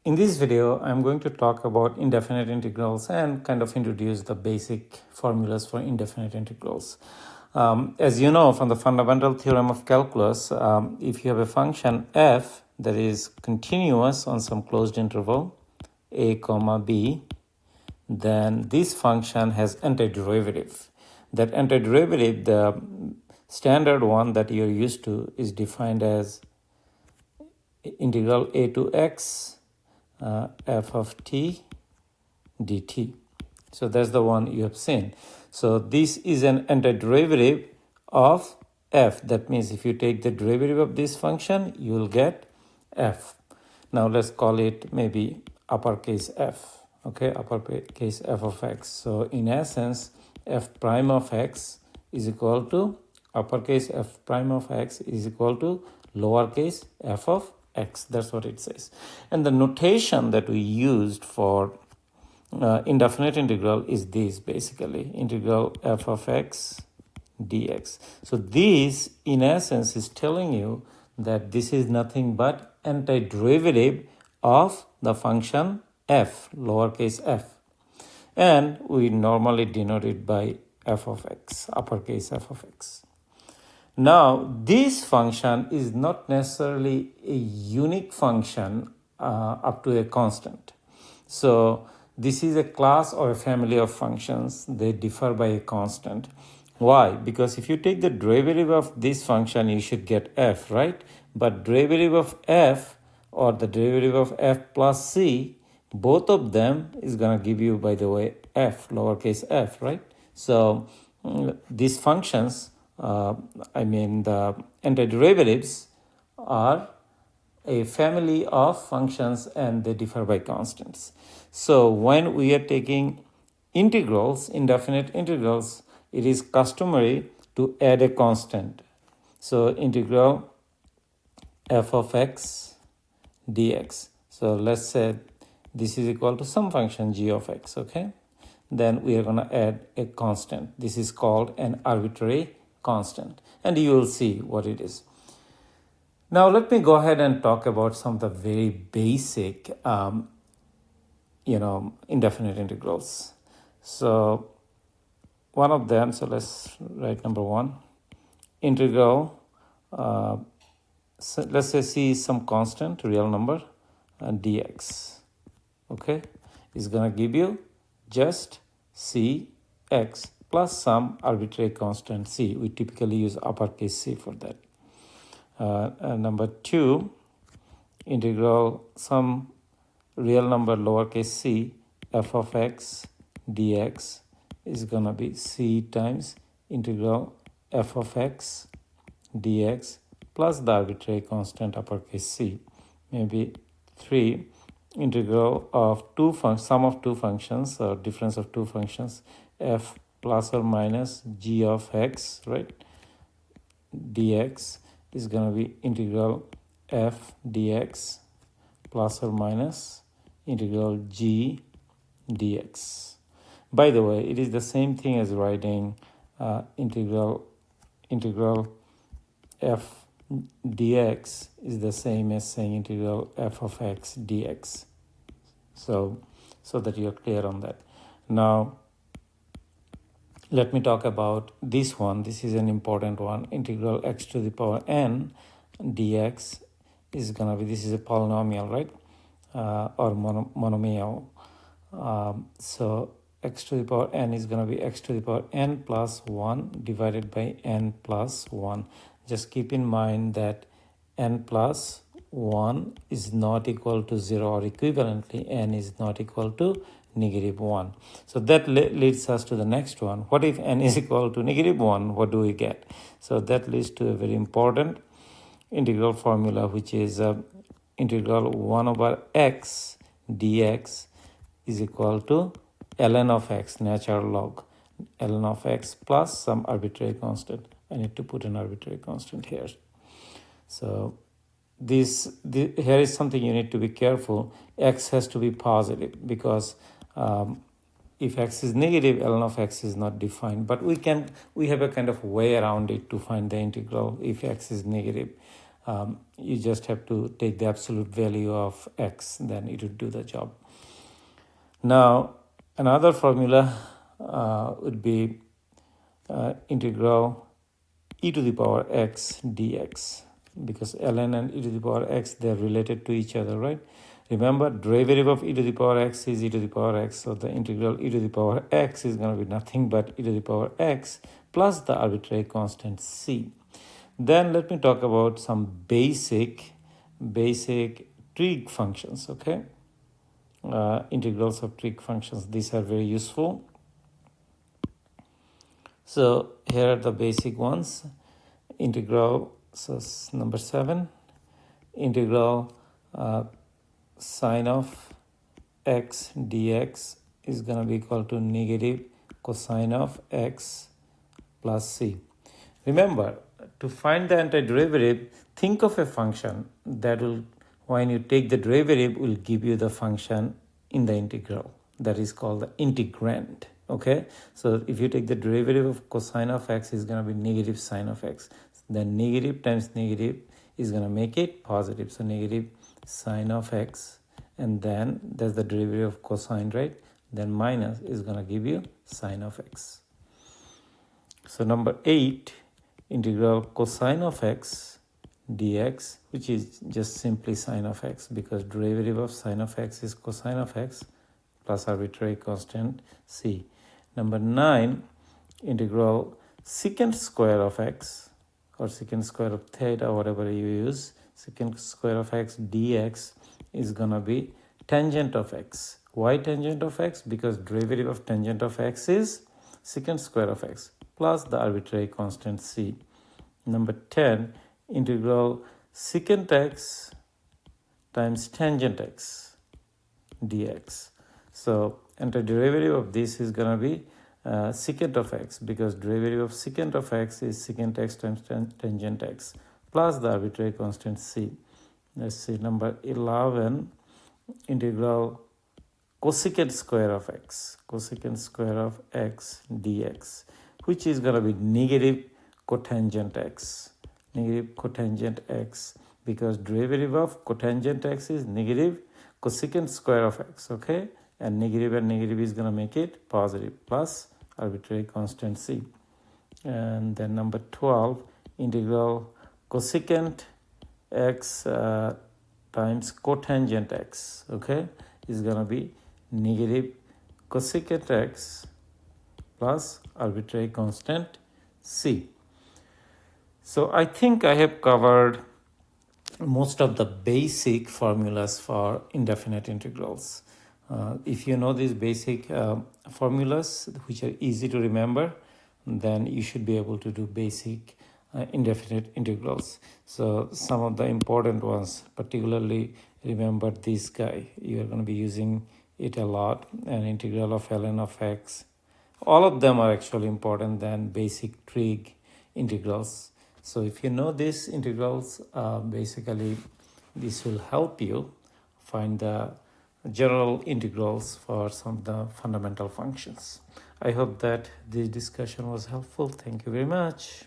In this video, I'm going to talk about indefinite integrals and kind of introduce the basic formulas for indefinite integrals. As you know from the fundamental theorem of calculus, if you have a function f that is continuous on some closed interval a comma b, then this function has antiderivative. That antiderivative, the standard one that you're used to, is defined as integral a to x f of t dt. So that's the one you have seen. So this is an antiderivative of f. That means if you take the derivative of this function, you will get f. Now let's call it maybe uppercase f. Okay, uppercase f of x. So in essence, f prime of x is equal to uppercase f prime of x is equal to lowercase f of x. That's what it says. And the notation that we used for indefinite integral is this, basically integral f of x dx. So this in essence is telling you that this is nothing but antiderivative of the function f, lowercase f, and we normally denote it by f of x, uppercase f of x. Now, this function is not necessarily a unique function up to a constant. So, this is a class or a family of functions. They differ by a constant. Why? Because if you take the derivative of this function, you should get f, right? But derivative of f or the derivative of f plus c, both of them is going to give you, by the way, f, lowercase f, right? So, these functions, the antiderivatives are a family of functions and they differ by constants. So when we are taking integrals, indefinite integrals, it is customary to add a constant. So integral f of x dx. So let's say this is equal to some function g of x, okay? Then we are going to add a constant. This is called an arbitrary constant, and you will see what it is. Now let me go ahead and talk about some of the very basic indefinite integrals. So one of them, so let's write number one, integral, so let's say c is some constant, real number, and dx, okay, is going to give you just cx plus some arbitrary constant c. We typically use uppercase c for that. And number two, integral some real number lowercase c f of x dx is going to be c times integral f of x dx plus the arbitrary constant uppercase c. Maybe three, integral of sum of two functions or difference of two functions f plus or minus g of x, right, dx is going to be integral f dx plus or minus integral g dx. By the way, it is the same thing as writing integral f dx is the same as saying integral f of x dx. So that you are clear on that. Now, let me talk about this one. This is an important one. Integral x to the power n dx is going to be, this is a polynomial, right? Or monomial. So x to the power n is going to be x to the power n plus 1 divided by n plus 1. Just keep in mind that n plus 1 is not equal to 0, or equivalently n is not equal to negative 1. So that leads us to the next one. What if n is equal to negative 1? What do we get? So that leads to a very important integral formula, which is integral 1 over x dx is equal to ln of x, natural log, ln of x plus some arbitrary constant. I need to put an arbitrary constant here. So here is something you need to be careful. X has to be positive because if x is negative, ln of x is not defined. But we have a kind of way around it to find the integral if x is negative. You just have to take the absolute value of x, then it would do the job. Now, another formula would be integral e to the power x dx, because ln and e to the power x, they're related to each other, right? Remember, derivative of e to the power x is e to the power x, so the integral e to the power x is going to be nothing but e to the power x plus the arbitrary constant c. Then let me talk about some basic trig functions, okay? Integrals of trig functions, these are very useful. So here are the basic ones. Integral, so number 7, integral sine of x dx is going to be equal to negative cosine of x plus c. Remember, to find the antiderivative, think of a function that will, when you take the derivative, will give you the function in the integral. That is called the integrand. Okay, so if you take the derivative of cosine of x, is going to be negative sine of x. Then negative times negative is going to make it positive. So negative sine of x, and then that's the derivative of cosine, right? Then minus is going to give you sine of x. So number 8, integral cosine of x dx, which is just simply sine of x, because derivative of sine of x is cosine of x plus arbitrary constant c. Number 9, integral secant square of x, or secant square of theta, whatever you use, secant square of x dx is going to be tangent of x. Why tangent of x? Because derivative of tangent of x is secant square of x plus the arbitrary constant c. Number 10, integral secant x times tangent x dx. So antiderivative of this is going to be secant of x, because derivative of secant of x is secant x times tangent x plus the arbitrary constant c. Let's see, number 11, integral cosecant square of x dx, which is going to be negative cotangent x, because derivative of cotangent x is negative cosecant square of x, okay? And negative is going to make it positive plus arbitrary constant c. And then number 12, integral cosecant x times cotangent x, okay, is going to be negative cosecant x plus arbitrary constant c. So I think I have covered most of the basic formulas for indefinite integrals. If you know these basic formulas, which are easy to remember, then you should be able to do basic indefinite integrals. So some of the important ones, particularly remember this guy. You are going to be using it a lot. An integral of ln of x. All of them are actually important than basic trig integrals. So if you know these integrals, basically this will help you find the general integrals for some of the fundamental functions. I hope that this discussion was helpful. Thank you very much.